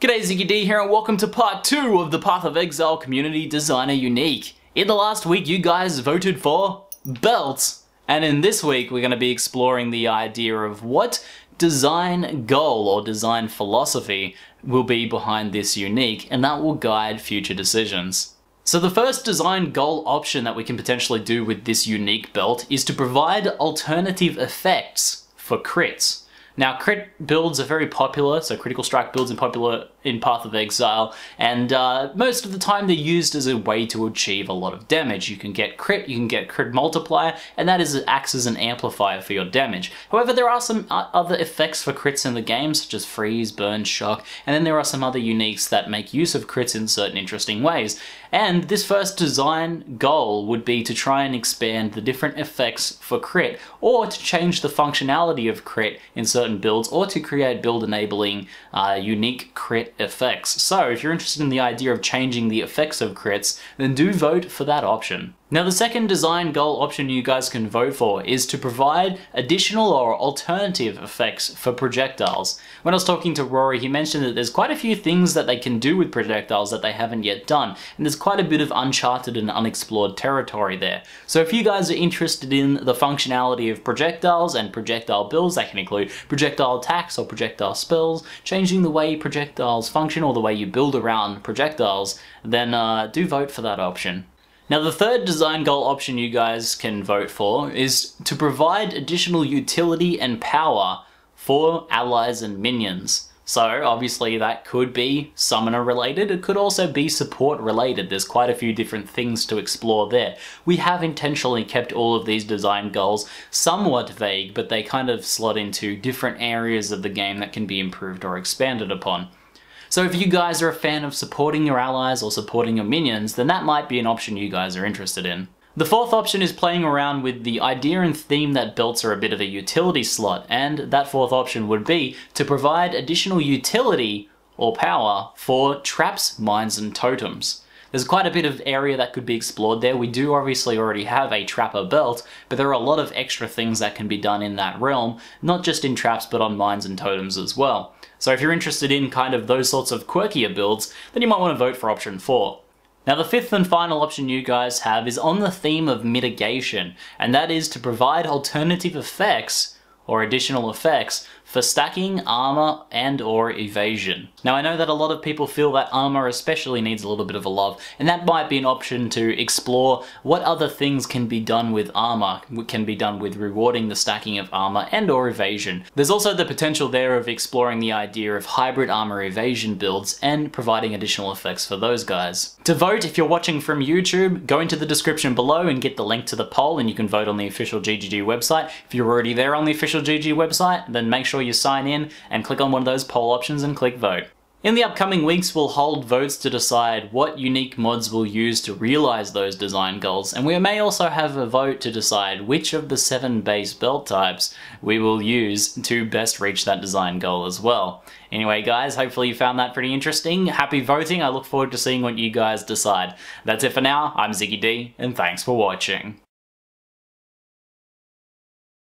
G'day, ZiggyD here and welcome to part 2 of the Path of Exile Community Designer Unique. In the last week you guys voted for belts, and in this week we're going to be exploring the idea of what design goal or design philosophy will be behind this unique, and that will guide future decisions. So the first design goal option that we can potentially do with this unique belt is to provide alternative effects for crits. Now, crit builds are very popular, so critical strike builds are popular in Path of Exile, and most of the time they're used as a way to achieve a lot of damage. You can get crit multiplier, and that acts as an amplifier for your damage. However, there are some other effects for crits in the game, such as freeze, burn, shock, and then there are some other uniques that make use of crits in certain interesting ways. And this first design goal would be to try and expand the different effects for crit, or to change the functionality of crit in certain builds, or to create build enabling unique crit effects. So if you're interested in the idea of changing the effects of crits, then do vote for that option. Now the second design goal option you guys can vote for is to provide additional or alternative effects for projectiles. When I was talking to Rory, he mentioned that there's quite a few things that they can do with projectiles that they haven't yet done, and there's quite a bit of uncharted and unexplored territory there. So if you guys are interested in the functionality of projectiles and projectile builds, that can include projectile attacks or projectile spells, changing the way projectiles function or the way you build around projectiles, then do vote for that option. Now the third design goal option you guys can vote for is to provide additional utility and power for allies and minions. So obviously that could be summoner related, it could also be support related. There's quite a few different things to explore there. We have intentionally kept all of these design goals somewhat vague, but they kind of slot into different areas of the game that can be improved or expanded upon. So if you guys are a fan of supporting your allies or supporting your minions, then that might be an option you guys are interested in. The fourth option is playing around with the idea and theme that belts are a bit of a utility slot, and that fourth option would be to provide additional utility or power for traps, mines, and totems. There's quite a bit of area that could be explored there. We do obviously already have a trapper belt, but there are a lot of extra things that can be done in that realm, not just in traps but on mines and totems as well. So if you're interested in kind of those sorts of quirkier builds, then you might want to vote for option 4. Now the fifth and final option you guys have is on the theme of mitigation, and that is to provide alternative effects or additional effects for stacking, armor, and or evasion. Now I know that a lot of people feel that armor especially needs a little bit of a love, and that might be an option to explore what other things can be done with armor, can be done with rewarding the stacking of armor and or evasion. There's also the potential there of exploring the idea of hybrid armor evasion builds and providing additional effects for those guys. To vote, if you're watching from YouTube, go into the description below and get the link to the poll, and you can vote on the official ZiggyD website. If you're already there on the official ZiggyD website, then make sure you sign in and click on one of those poll options and click vote. In the upcoming weeks, we'll hold votes to decide what unique mods we'll use to realize those design goals, and we may also have a vote to decide which of the 7 base belt types we will use to best reach that design goal as well. Anyway guys, hopefully you found that pretty interesting. Happy voting, I look forward to seeing what you guys decide. That's it for now, I'm ZiggyD, and thanks for watching.